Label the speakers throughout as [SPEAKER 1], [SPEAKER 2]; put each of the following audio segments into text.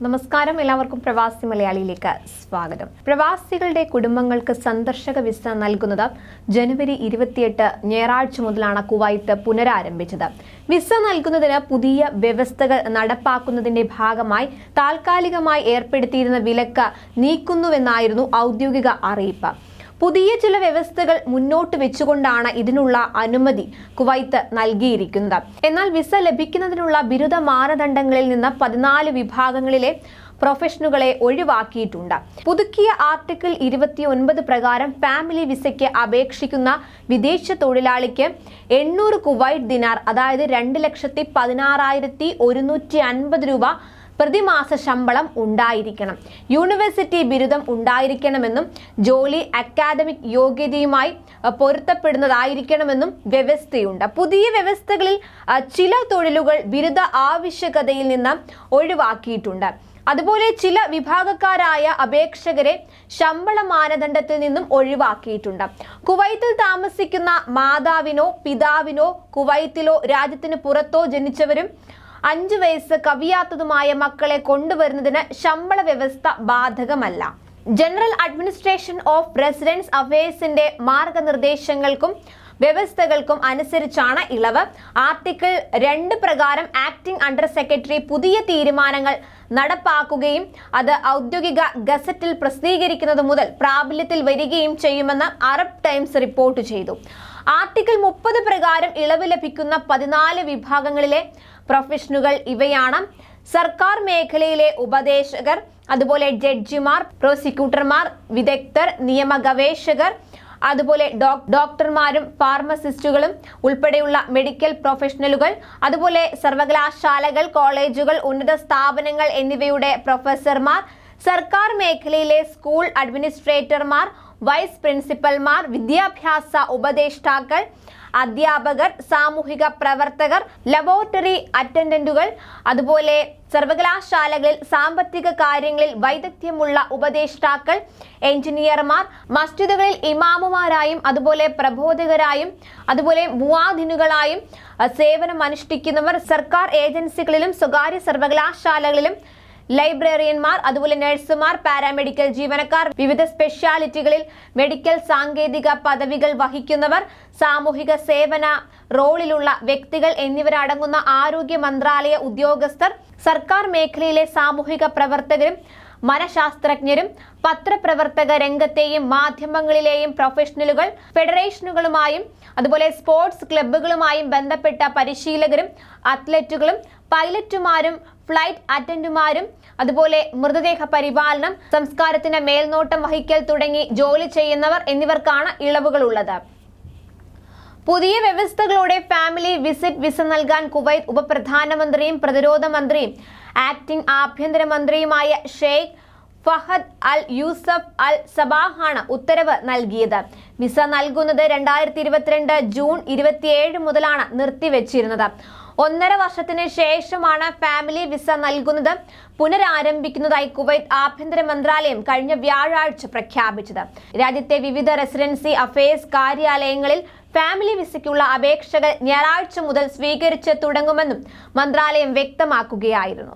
[SPEAKER 1] നമസ്കാരം, എല്ലാവർക്കും പ്രവാസി മലയാളിയിലേക്ക് സ്വാഗതം. പ്രവാസികളുടെ കുടുംബങ്ങൾക്ക് സന്ദർശക വിസ നൽകുന്നത് ജനുവരി 28 ഞായറാഴ്ച മുതലാണ് കുവൈത്ത് പുനരാരംഭിച്ചത്. വിസ നൽകുന്നതിന് പുതിയ വ്യവസ്ഥകൾ നടപ്പാക്കുന്നതിന്റെ ഭാഗമായി താൽക്കാലികമായി ഏർപ്പെടുത്തിയിരുന്ന വിലക്ക് നീക്കുന്നുവെന്നായിരുന്നു ഔദ്യോഗിക അറിയിപ്പ്. പുതിയ ചില വ്യവസ്ഥകൾ മുന്നോട്ട് വെച്ചുകൊണ്ടാണ് ഇതിനുള്ള അനുമതി കുവൈത്ത് നൽകിയിരിക്കുന്നത്. എന്നാൽ വിസ ലഭിക്കുന്നതിനുള്ള ബിരുദ മാനദണ്ഡങ്ങളിൽ നിന്ന് 14 വിഭാഗങ്ങളിലെ പ്രൊഫഷനുകളെ ഒഴിവാക്കിയിട്ടുണ്ട്. പുതുക്കിയ ആർട്ടിക്കിൾ 29 പ്രകാരം ഫാമിലി വിസയ്ക്ക് അപേക്ഷിക്കുന്ന വിദേശ തൊഴിലാളിക്ക് 800 കുവൈറ്റ് ദിനാർ, അതായത് 2,16,150 രൂപ പ്രതിമാസ ശമ്പളം ഉണ്ടായിരിക്കണം. യൂണിവേഴ്സിറ്റി ബിരുദം ഉണ്ടായിരിക്കണമെന്നും ജോലി അക്കാദമിക് യോഗ്യതയുമായി പൊരുത്തപ്പെടുന്നതായിരിക്കണമെന്നും വ്യവസ്ഥയുണ്ട്. പുതിയ വ്യവസ്ഥകളിൽ ചില തൊഴിലുകൾ ബിരുദ ആവശ്യകതയിൽ നിന്ന് ഒഴിവാക്കിയിട്ടുണ്ട്. അതുപോലെ ചില വിഭാഗക്കാരായ അപേക്ഷകരെ ശമ്പള മാനദണ്ഡത്തിൽ നിന്നും ഒഴിവാക്കിയിട്ടുണ്ട്. കുവൈത്തിൽ താമസിക്കുന്ന മാതാവിനോ പിതാവിനോ കുവൈത്തിലോ രാജ്യത്തിന് പുറത്തോ ജനിച്ചവരും 5 വയസ്സ് കവിയാത്തതുമായ മക്കളെ കൊണ്ടുവരുന്നതിന് ശമ്പള വ്യവസ്ഥ ബാധകമല്ല. ജനറൽ അഡ്മിനിസ്ട്രേഷൻ ഓഫ് റെസിഡൻസ് അഫയേഴ്സിന്റെ മാർഗനിർദ്ദേശങ്ങൾക്കും വ്യവസ്ഥകൾക്കും അനുസരിച്ചാണ് ഇളവ്. ആർട്ടിക്കിൾ 2 പ്രകാരം ആക്ടിംഗ് അണ്ടർ സെക്രട്ടറി പുതിയ തീരുമാനങ്ങൾ നടപ്പാക്കുകയും അത് ഔദ്യോഗിക ഗസറ്റിൽ പ്രസിദ്ധീകരിക്കുന്നത് മുതൽ പ്രാബല്യത്തിൽ വരികയും ചെയ്യുമെന്ന് അറബ് ടൈംസ് റിപ്പോർട്ട് ചെയ്തു. ആർട്ടിക്കിൾ 30 പ്രകാരം ഇളവ് ലഭിക്കുന്ന 14 വിഭാഗങ്ങളിലെ പ്രൊഫഷനുകൾ ഇവയാണ്: സർക്കാർ മേഖലയിലെ ഉപദേശകർ, അതുപോലെ ജഡ്ജിമാർ, പ്രോസിക്യൂട്ടർമാർ, വിദഗ്ധർ, നിയമ ഗവേഷകർ, അതുപോലെ ഡോക്ടർമാരും ഫാർമസിസ്റ്റുകളും ഉൾപ്പെടെയുള്ള മെഡിക്കൽ പ്രൊഫഷണലുകൾ, അതുപോലെ സർവകലാശാലകൾ, കോളേജുകൾ, ഉന്നത സ്ഥാപനങ്ങൾ എന്നിവയുടെ പ്രൊഫസർമാർ, സർക്കാർ മേഖലയിലെ സ്കൂൾ അഡ്മിനിസ്ട്രേറ്റർമാർ, വൈസ് പ്രിൻസിപ്പൽമാർ, വിദ്യാഭ്യാസ ഉപദേഷ്ടാക്കൾ, അധ്യാപകർ, സാമൂഹിക പ്രവർത്തകർ, ലബോറട്ടറി അറ്റൻഡന്റുകൾ, അതുപോലെ സർവകലാശാലകളിൽ സാമ്പത്തിക കാര്യങ്ങളിൽ വൈദഗ്ധ്യമുള്ള ഉപദേഷ്ടാക്കൾ, എഞ്ചിനീയർമാർ, മസ്ജിദുകളിൽ ഇമാമുമാരായും അതുപോലെ പ്രബോധകരായും അതുപോലെ മുവാദിനുകളായും സേവനം അനുഷ്ഠിക്കുന്നവർ, സർക്കാർ ഏജൻസികളിലും സ്വകാര്യ സർവകലാശാലകളിലും ലൈബ്രറിയന്മാർ, അതുപോലെ നഴ്സുമാർ, പാരാമെഡിക്കൽ ജീവനക്കാർ, വിവിധ സ്പെഷ്യാലിറ്റികളിൽ മെഡിക്കൽ സാങ്കേതിക പദവികൾ വഹിക്കുന്നവർ, സാമൂഹിക സേവന റോളിലുള്ള വ്യക്തികൾ എന്നിവരടങ്ങുന്ന ആരോഗ്യ മന്ത്രാലയ ഉദ്യോഗസ്ഥർ, സർക്കാർ മേഖലയിലെ സാമൂഹിക പ്രവർത്തകരും മനഃശാസ്ത്രജ്ഞരും, പത്രപ്രവർത്തക രംഗത്തെയും മാധ്യമങ്ങളിലെയും പ്രൊഫഷണലുകൾ, ഫെഡറേഷനുകളുമായും അതുപോലെ സ്പോർട്സ് ക്ലബ്ബുകളുമായും ബന്ധപ്പെട്ട പരിശീലകരും, അത്ലറ്റുകളും, പൈലറ്റുമാരും, ഫ്ലൈറ്റ് അറ്റൻഡന്റുമാരും, അതുപോലെ മൃതദേഹ പരിപാലനം, സംസ്കാരത്തിന് മേൽനോട്ടം വഹിക്കൽ തുടങ്ങി ജോലി ചെയ്യുന്നവർ എന്നിവർക്കാണ് ഇളവുകളുള്ളത്. പുതിയ വ്യവസ്ഥകളോടെ ഫാമിലി വിസിറ്റ് വിസ നൽകാൻ കുവൈത്ത് ഉപപ്രധാനമന്ത്രിയും പ്രതിരോധ മന്ത്രിയും ആക്ടിംഗ് ആഭ്യന്തരമന്ത്രിയുമായ ഷെയ്ഖ് ഫഹദ് അൽ യൂസഫ് അൽ സബാഹാണ് ഉത്തരവ് നൽകിയത്. വിസ നൽകുന്നത് 2022 ജൂൺ 27 മുതലാണ് നിർത്തിവെച്ചിരുന്നത്. 1.5 വർഷത്തിന് ശേഷമാണ് ഫാമിലി വിസ നൽകുന്നത് പുനരാരംഭിക്കുന്നതായി കുവൈത്ത് ആഭ്യന്തര മന്ത്രാലയം കഴിഞ്ഞ വ്യാഴാഴ്ച പ്രഖ്യാപിച്ചത്. രാജ്യത്തെ വിവിധ റെസിഡൻസി അഫയേഴ്സ് കാര്യാലയങ്ങളിൽ ഫാമിലി വിസയ്ക്കുള്ള അപേക്ഷകൾ ഞായറാഴ്ച മുതൽ സ്വീകരിച്ച് തുടങ്ങുമെന്നും മന്ത്രാലയം വ്യക്തമാക്കുകയായിരുന്നു.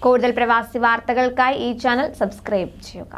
[SPEAKER 1] കൂടുതൽ പ്രവാസി വാർത്തകൾക്കായി ഈ ചാനൽ സബ്സ്ക്രൈബ് ചെയ്യുക.